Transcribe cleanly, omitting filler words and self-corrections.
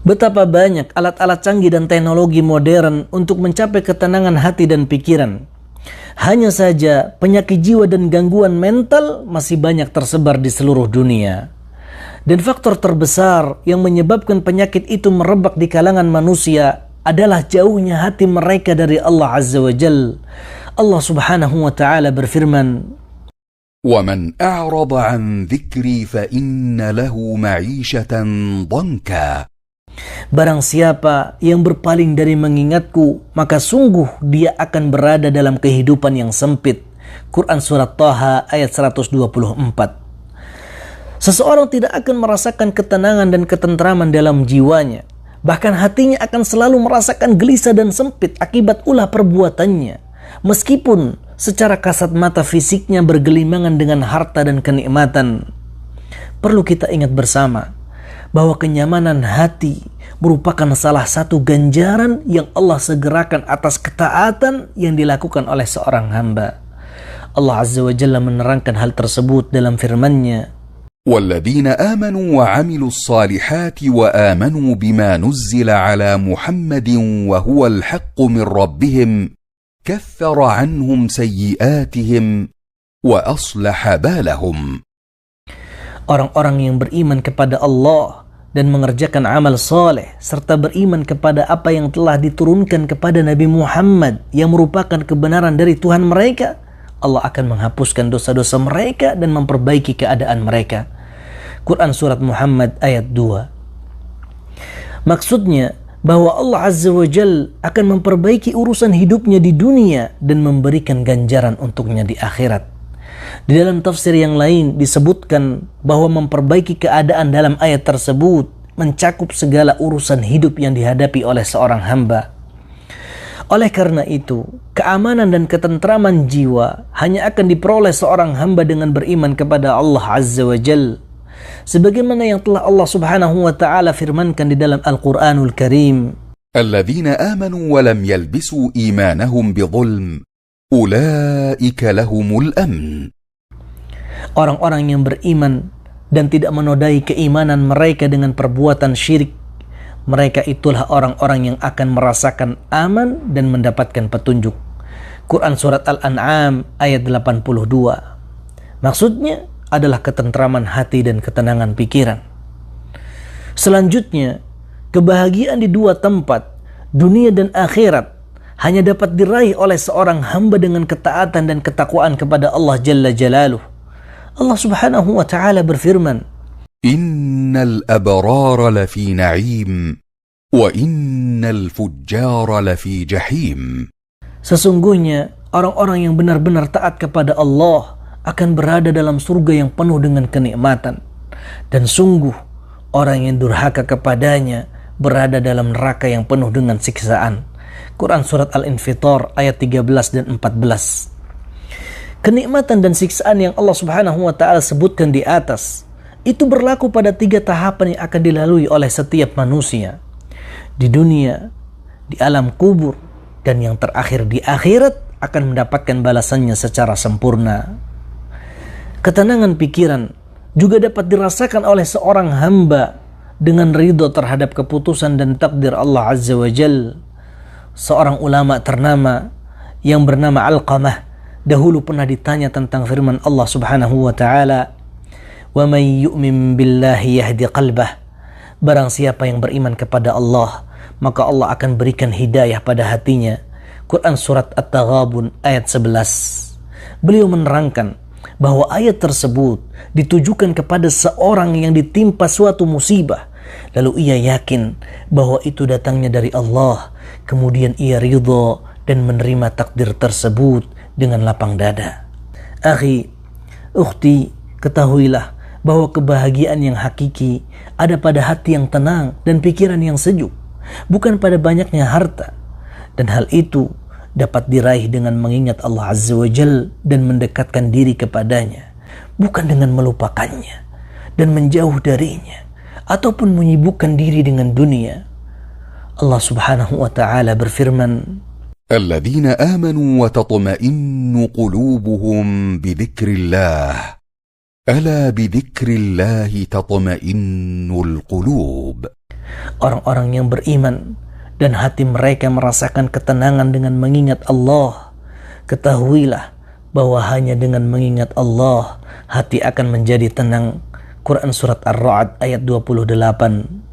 Betapa banyak alat-alat canggih dan teknologi modern untuk mencapai ketenangan hati dan pikiran. Hanya saja penyakit jiwa dan gangguan mental masih banyak tersebar di seluruh dunia. Dan faktor terbesar yang menyebabkan penyakit itu merebak di kalangan manusia adalah jauhnya hati mereka dari Allah Azza wa Jal. Allah Subhanahu wa ta'ala berfirman, وَمَنْ أَعْرَضَ عَنْ ذِكْرِي فَإِنَّ لَهُ مَعِيشَةً ضَنْكًا. Barang siapa yang berpaling dari mengingatku, maka sungguh dia akan berada dalam kehidupan yang sempit. Quran Surat Taha ayat 124. Seseorang tidak akan merasakan ketenangan dan ketentraman dalam jiwanya. Bahkan hatinya akan selalu merasakan gelisah dan sempit akibat ulah perbuatannya. Meskipun secara kasat mata fisiknya bergelimangan dengan harta dan kenikmatan. Perlu kita ingat bersama bahwa kenyamanan hati merupakan salah satu ganjaran yang Allah segerakan atas ketaatan yang dilakukan oleh seorang hamba. Allah Azza wa Jalla menerangkan hal tersebut dalam firman-Nya, وَالَّذِينَ آمَنُوا وَعَمِلُوا الصَّالِحَاتِ وَآمَنُوا بِمَا نُزِّلَ عَلَى مُحَمَّدٍ وَهُوَ الْحَقُّ مِنْ رَبِّهِمْ كَفَّرَ عَنْهُمْ سَيِّئَاتِهِمْ وَأَصْلَحَ بَالَهُمْ. Orang-orang yang beriman kepada Allah dan mengerjakan amal saleh serta beriman kepada apa yang telah diturunkan kepada Nabi Muhammad yang merupakan kebenaran dari Tuhan mereka, Allah akan menghapuskan dosa-dosa mereka dan memperbaiki keadaan mereka. Quran Surat Muhammad ayat 2. Maksudnya bahwa Allah Azza wa Jal akan memperbaiki urusan hidupnya di dunia dan memberikan ganjaran untuknya di akhirat. Di dalam tafsir yang lain disebutkan bahwa memperbaiki keadaan dalam ayat tersebut mencakup segala urusan hidup yang dihadapi oleh seorang hamba. Oleh karena itu, keamanan dan ketentraman jiwa hanya akan diperoleh seorang hamba dengan beriman kepada Allah Azza wa Jal. Sebagaimana yang telah Allah Subhanahu wa ta'ala firmankan di dalam Al-Quranul Karim, الَّذِينَ آمَنُوا وَلَمْ يَلْبِسُوا إِيمَانَهُمْ بِظُلْمٍ أُولَئِكَ لَهُمُ الْأَمْنُ. Orang-orang yang beriman dan tidak menodai keimanan mereka dengan perbuatan syirik, mereka itulah orang-orang yang akan merasakan aman dan mendapatkan petunjuk. Quran Surat Al-An'am ayat 82. Maksudnya adalah ketentraman hati dan ketenangan pikiran. Selanjutnya, kebahagiaan di dua tempat, dunia dan akhirat, hanya dapat diraih oleh seorang hamba dengan ketaatan dan ketakwaan kepada Allah Jalla Jalaluh. Allah Subhanahu wa ta'ala berfirman, Innal abrara lafi na'im wa innal fujjara lafi jahim. Sesungguhnya orang-orang yang benar-benar taat kepada Allah akan berada dalam surga yang penuh dengan kenikmatan, dan sungguh orang yang durhaka kepadanya berada dalam neraka yang penuh dengan siksaan. Quran Surat Al-Infitar ayat 13 dan 14. Kenikmatan dan siksaan yang Allah Subhanahu wa ta'ala sebutkan di atas itu berlaku pada 3 tahapan yang akan dilalui oleh setiap manusia, di dunia, di alam kubur, dan yang terakhir di akhirat akan mendapatkan balasannya secara sempurna. Ketenangan pikiran juga dapat dirasakan oleh seorang hamba dengan ridho terhadap keputusan dan takdir Allah Azza wa Jal. Seorang ulama ternama yang bernama Alqamah dahulu pernah ditanya tentang firman Allah Subhanahu wa ta'ala, "Wa may yu'min billahi yahdi qalbah." Barang siapa yang beriman kepada Allah, maka Allah akan berikan hidayah pada hatinya. Quran Surat At-Taghabun ayat 11. Beliau menerangkan bahwa ayat tersebut ditujukan kepada seorang yang ditimpa suatu musibah, lalu ia yakin bahwa itu datangnya dari Allah, kemudian ia ridha dan menerima takdir tersebut dengan lapang dada. Akhi, ukhti, ketahuilah bahwa kebahagiaan yang hakiki ada pada hati yang tenang dan pikiran yang sejuk, bukan pada banyaknya harta. Dan hal itu dapat diraih dengan mengingat Allah Azza wa Jal dan mendekatkan diri kepadanya, bukan dengan melupakannya dan menjauh darinya ataupun menyibukkan diri dengan dunia. Allah Subhanahu wa ta'ala berfirman, الذين آمنوا وتطمئن قلوبهم بذكر الله ألا بذكر الله تطمئن القلوب. orang-orang yang beriman dan hati mereka merasakan ketenangan dengan mengingat Allah, ketahuilah bahwa hanya dengan mengingat Allah hati akan menjadi tenang. Quran Surat Ar-Ra'd ayat 28.